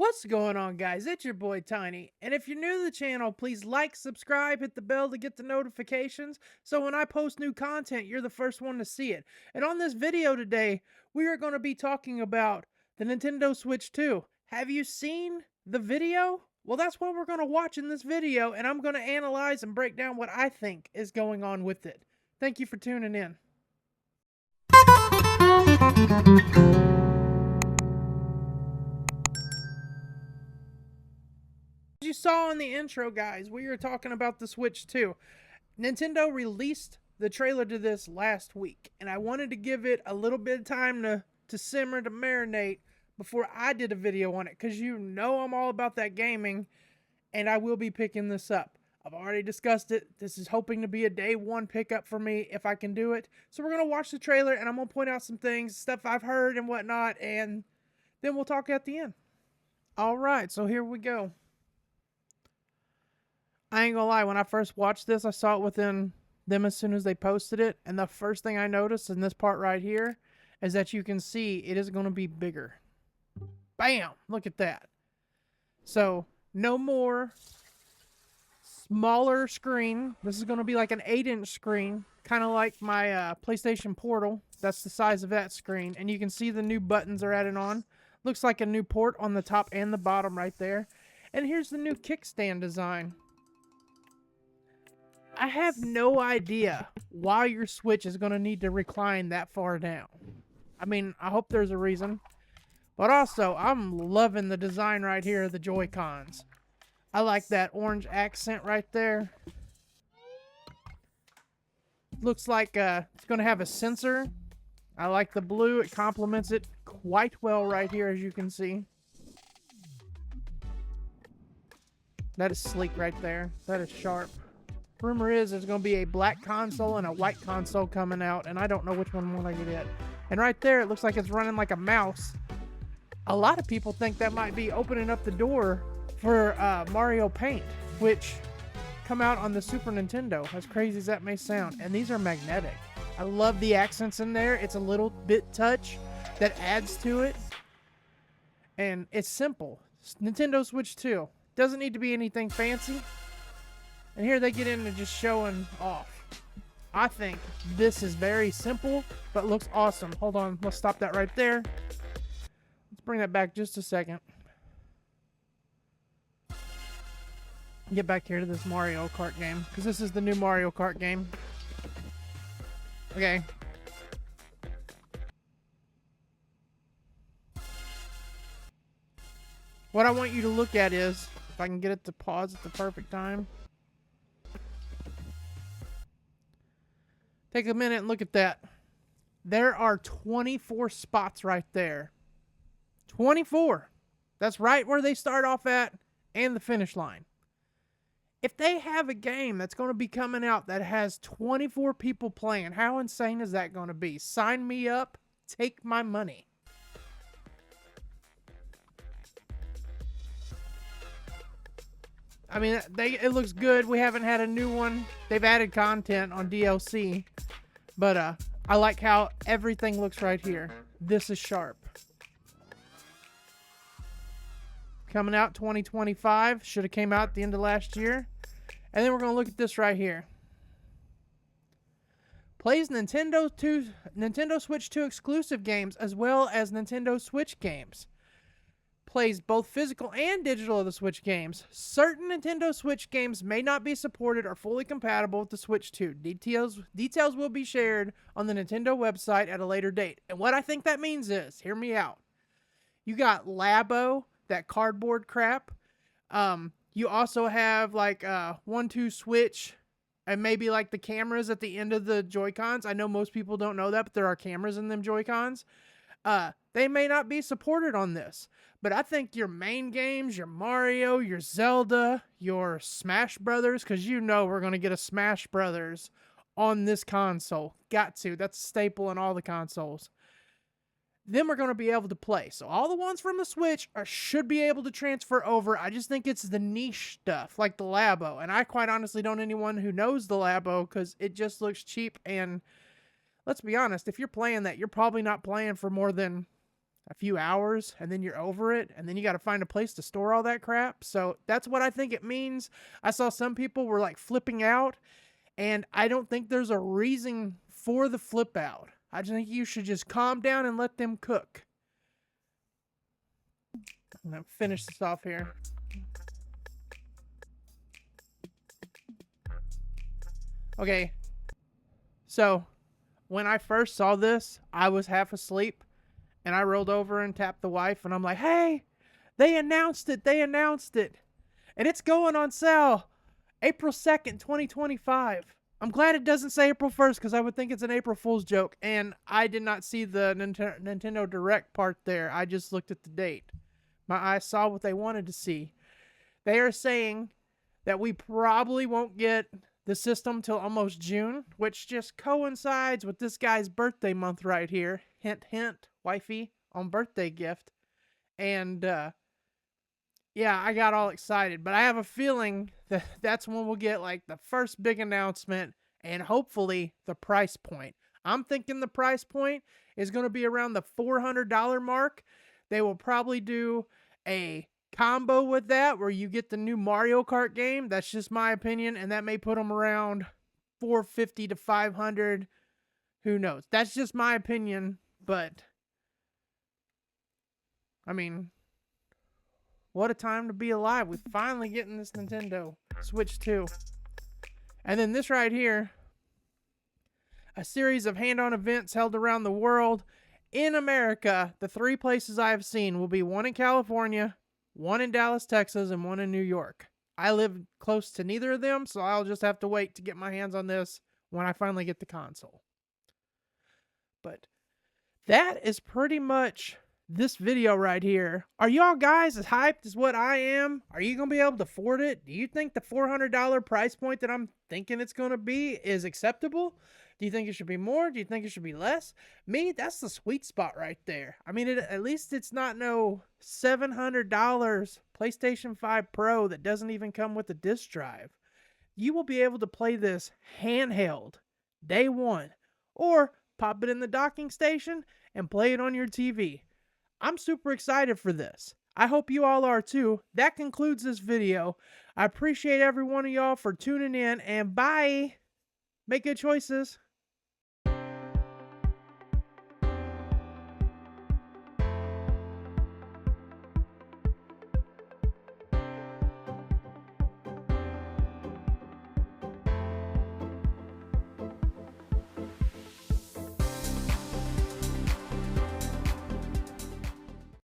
What's going on, guys? It's your boy Tiny. And if you're new to the channel, please like, subscribe, hit the bell to get the notifications so when I post new content, you're the first one to see it. And on this video today, we are going to be talking about the Nintendo Switch 2. Have you seen the video? Well, that's what we're going to watch in this video, and I'm going to analyze and break down what I think is going on with it. Thank you for tuning in. As you saw in the intro, guys, we were talking about the Switch 2. Nintendo released the trailer to this last week, and I wanted to give it a little bit of time to simmer, to marinate before I did a video on it, because you know I'm all about that gaming, and I will be picking this up. I've already discussed it. This is hoping to be a day one pickup for me if I can do it. So we're going to watch the trailer, and I'm going to point out some things, stuff I've heard and whatnot, and then we'll talk at the end. All right, so here we go. I ain't gonna lie, when I first watched this, I saw it within them as soon as they posted it, and the first thing I noticed in this part right here is that you can see it is gonna be bigger. Bam! Look at that. So, no more smaller screen. This is gonna be like an 8-inch screen, kind of like my PlayStation Portal. That's the size of that screen, and you can see the new buttons are added on. Looks like a new port on the top and the bottom right there. And here's the new kickstand design. I have no idea why your Switch is going to need to recline that far down. I mean, I hope there's a reason. But also, I'm loving the design right here of the Joy-Cons. I like that orange accent right there. Looks like it's going to have a sensor. I like the blue. It complements it quite well right here, as you can see. That is sleek right there. That is sharp. Rumor is there's going to be a black console and a white console coming out, and I don't know which one will I get. And right there, it looks like it's running like a mouse. A lot of people think that might be opening up the door for Mario Paint, which come out on the Super Nintendo, as crazy as that may sound. And these are magnetic. I love the accents in there. It's a little bit touch that adds to it. And it's simple. Nintendo Switch 2. Doesn't need to be anything fancy. And here they get into just showing off. I think this is very simple, but looks awesome. Hold on, let's stop that right there. Let's bring that back just a second. Get back here to this Mario Kart game, because this is the new Mario Kart game. Okay. What I want you to look at is, if I can get it to pause at the perfect time. Take a minute and look at that. There are 24 spots right there. 24. That's right where they start off at and the finish line. If they have a game that's going to be coming out that has 24 people playing, how insane is that going to be? Sign me up. Take my money. I mean, it looks good. We haven't had a new one. They've added content on DLC. But I like how everything looks right here. This is sharp. Coming out 2025. Should have came out at the end of last year. And then we're going to look at this right here. Plays Nintendo Switch 2 exclusive games as well as Nintendo Switch games. Plays both physical and digital of the Switch games. Certain Nintendo Switch games may not be supported or fully compatible with the Switch 2. Details will be shared on the Nintendo website at a later date. And what I think that means is, hear me out. You got Labo, that cardboard crap. You also have like 1-2 Switch, and maybe like the cameras at the end of the Joy-Cons. I know most people don't know that, but there are cameras in them Joy-Cons. They may not be supported on this. But I think your main games, your Mario, your Zelda, your Smash Brothers, because you know we're going to get a Smash Brothers on this console. Got to. That's a staple in all the consoles. Then we're going to be able to play. So all the ones from the Switch should be able to transfer over. I just think it's the niche stuff, like the Labo. And I quite honestly don't know anyone who knows the Labo because it just looks cheap. And let's be honest, if you're playing that, you're probably not playing for more than a few hours, and then you're over it, and then you got to find a place to store all that crap. So that's what I think it means. I saw some people were like flipping out, and I don't think there's a reason for the flip out. I just think you should just calm down and let them cook. I'm going to finish this off here. Okay. So, when I first saw this, I was half asleep, and I rolled over and tapped the wife, and I'm like, hey, they announced it. They announced it. And it's going on sale April 2nd, 2025. I'm glad it doesn't say April 1st because I would think it's an April Fool's joke. And I did not see the Nintendo Direct part there. I just looked at the date. My eyes saw what they wanted to see. They are saying that we probably won't get the system till almost June, which just coincides with this guy's birthday month right here. Hint, hint, wifey, on birthday gift. And, yeah, I got all excited, but I have a feeling that that's when we'll get like the first big announcement and hopefully the price point. I'm thinking the price point is going to be around the $400 mark. They will probably do a combo with that where you get the new Mario Kart game. That's just my opinion, and that may put them around $450 to $500. Who knows? That's just my opinion, but I mean, what a time to be alive. We're finally getting this Nintendo Switch 2. And then this right here, a series of hand-on events held around the world. In America, the 3 places I have seen will be one in California, one in Dallas, Texas, and one in New York. I live close to neither of them, so I'll just have to wait to get my hands on this when I finally get the console. But that is pretty much this video right here. Are y'all guys as hyped as what I am? Are you going to be able to afford it? Do you think the $400 price point that I'm thinking it's going to be is acceptable? Do you think it should be more? Do you think it should be less? Me, that's the sweet spot right there. I mean, at least it's not no $700 PlayStation 5 Pro that doesn't even come with a disc drive. You will be able to play this handheld day one, or pop it in the docking station and play it on your TV. I'm super excited for this. I hope you all are too. That concludes this video. I appreciate every one of y'all for tuning in, and bye. Make good choices.